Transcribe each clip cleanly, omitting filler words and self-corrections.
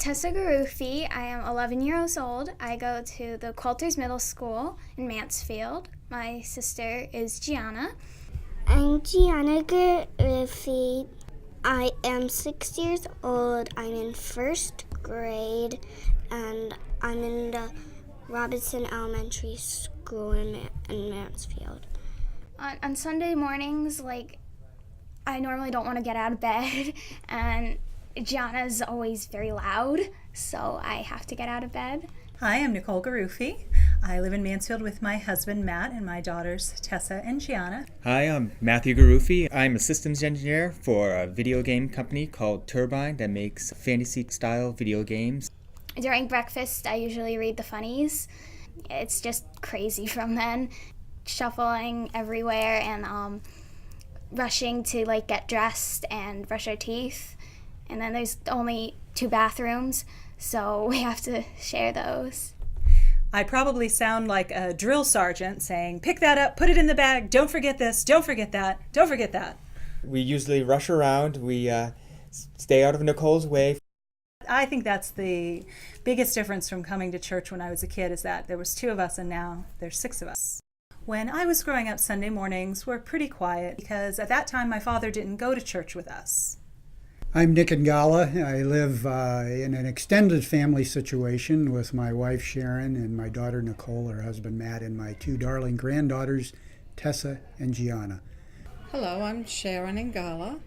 Tessa Garufi. I am 11 years old. I go to the Qualters Middle School in Mansfield. My sister is Gianna. I'm Gianna Garufi. I am 6 years old. I'm in first grade, and I'm in the Robinson Elementary School in Mansfield. On Sunday mornings, I normally don't want to get out of bed, and Gianna's always very loud, so I have to get out of bed. Hi, I'm Nicole Garufi. I live in Mansfield with my husband, Matt, and my daughters, Tessa and Gianna. Hi, I'm Matthew Garufi. I'm a systems engineer for a video game company called Turbine that makes fantasy-style video games. During breakfast, I usually read the funnies. It's just crazy from then. Shuffling everywhere and rushing to get dressed and brush our teeth. And then there's only 2 bathrooms, so we have to share those. I probably sound like a drill sergeant saying, pick that up, put it in the bag, don't forget this, don't forget that, don't forget that. We usually rush around. We stay out of Nicole's way. I think that's the biggest difference from coming to church when I was a kid, is that there was 2 of us and now there's 6 of us. When I was growing up, Sunday mornings were pretty quiet because at that time my father didn't go to church with us. I'm Nick Ingala. I live in an extended family situation with my wife Sharon and my daughter Nicole, her husband Matt, and my 2 darling granddaughters Tessa and Gianna. Hello, I'm Sharon Ingala.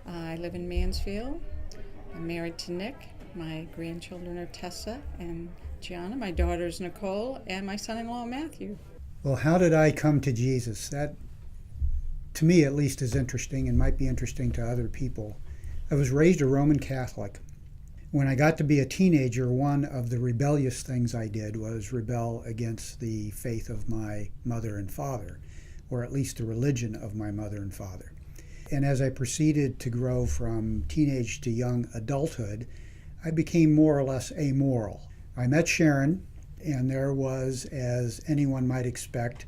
I live in Mansfield. I'm married to Nick. My grandchildren are Tessa and Gianna. My daughters Nicole and my son-in-law Matthew. Well, how did I come to Jesus? That, to me at least, is interesting and might be interesting to other people. I was raised a Roman Catholic. When I got to be a teenager, one of the rebellious things I did was rebel against the faith of my mother and father, or at least the religion of my mother and father. And as I proceeded to grow from teenage to young adulthood, I became more or less amoral. I met Sharon, and there was, as anyone might expect,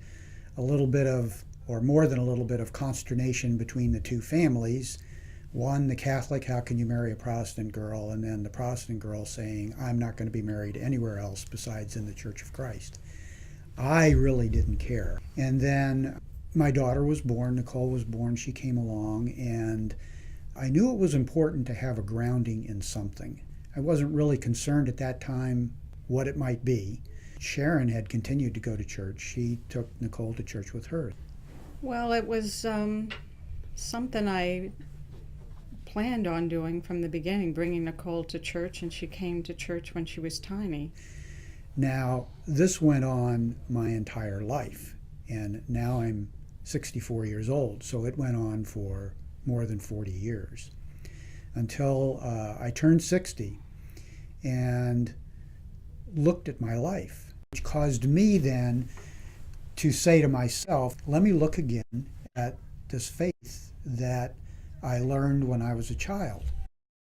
a little bit of, or more than a little bit of consternation between the 2 families. One, the Catholic, how can you marry a Protestant girl? And then the Protestant girl saying, I'm not going to be married anywhere else besides in the Church of Christ. I really didn't care. And then my daughter was born, Nicole was born, she came along, and I knew it was important to have a grounding in something. I wasn't really concerned at that time what it might be. Sharon had continued to go to church. She took Nicole to church with her. Well, it was something I planned on doing from the beginning, bringing Nicole to church, and she came to church when she was tiny. Now, this went on my entire life, and now I'm 64 years old, so it went on for more than 40 years until I turned 60 and looked at my life, which caused me then to say to myself, let me look again at this faith that I learned when I was a child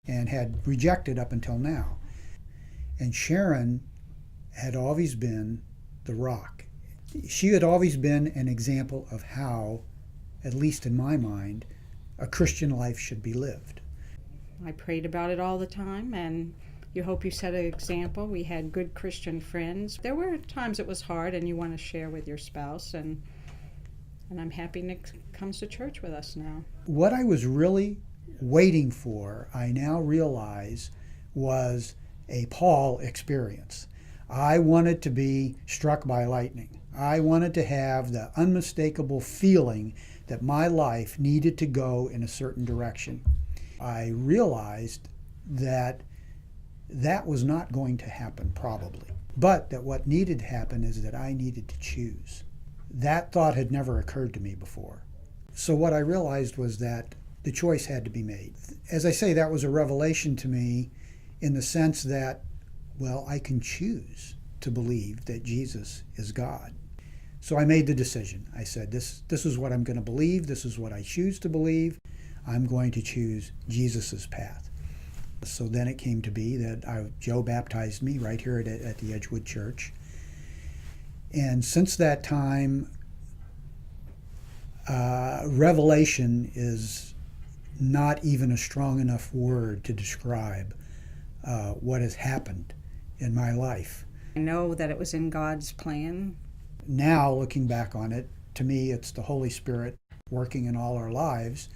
and had rejected up until now. And Sharon had always been the rock. She had always been an example of how, at least in my mind, a Christian life should be lived. I prayed about it all the time, and you hope you set an example. We had good Christian friends. There were times it was hard and you want to share with your spouse, and I'm happy Nick comes to church with us now. What I was really waiting for, I now realize, was a Paul experience. I wanted to be struck by lightning. I wanted to have the unmistakable feeling that my life needed to go in a certain direction. I realized that that was not going to happen, probably, but that what needed to happen is that I needed to choose. That thought had never occurred to me before. So what I realized was that the choice had to be made. As I say, that was a revelation to me in the sense that, well, I can choose to believe that Jesus is God. So I made the decision. I said, this is what I'm going to believe. This is what I choose to believe. I'm going to choose Jesus's path. So then it came to be that Joe baptized me right here at the Edgewood Church. And since that time, revelation is not even a strong enough word to describe what has happened in my life. I know that it was in God's plan. Now, looking back on it, to me, it's the Holy Spirit working in all our lives